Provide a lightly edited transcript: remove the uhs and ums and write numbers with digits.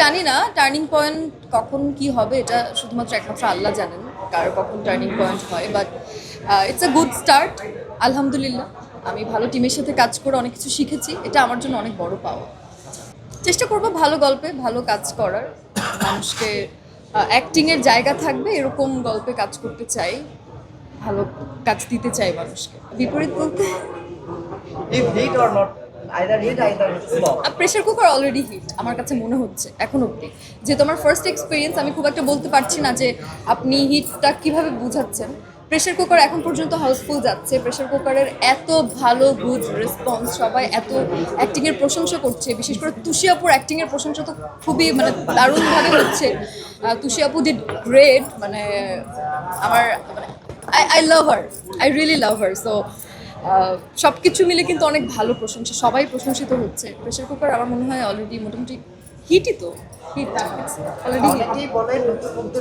জানি না turning point কখন কি হবে, এটা শুধুমাত্র একমাত্র আল্লাহ জানেন কার কখন টার্নিং পয়েন্ট হয়, but it's a good start. আলহামদুলিল্লাহ, আমি ভালো টিমের সাথে কাজ করে অনেক কিছু শিখেছি, এটা আমার জন্য অনেক বড় পাওয়া। চেষ্টা করবো ভালো গল্পে ভালো কাজ করার, মানুষকে অ্যাক্টিংয়ের জায়গা থাকবে এরকম গল্পে কাজ করতে চাই, ভালো কাজ দিতে চাই মানুষকে। বিপরীত বলতে If hit or not, either hit, either flop. Pressure cooker already hit আমার কাছে মনে হচ্ছে এখন অবধি, যেহেতু আমার ফার্স্ট এক্সপিরিয়েন্স, আমি খুব একটা বলতে পারছি না যে আপনি হিটটা কিভাবে বুঝাচ্ছেন। প্রেশার কুকার এখন পর্যন্ত হাউসফুল যাচ্ছে, প্রেশার কুকারের এত ভালো গুড রেসপন্স, সবাই এত অ্যাক্টিংয়ের প্রশংসা করছে, বিশেষ করে তুষি আপুর অ্যাক্টিংয়ের প্রশংসা তো খুবই মানে দারুণভাবে হচ্ছে। তুষি আপু ডিড গ্রেট, মানে আমার মানে I love her, I really love her. So সব কিছু মিলে কিন্তু অনেক ভালো প্রশংসা, সবাই প্রশংসিত হচ্ছে। প্রেশার কুকার আমার মনে হয় অলরেডি মোটামুটি হিটই, তো হিট অলরেডি। অনেকেই বলে নতুন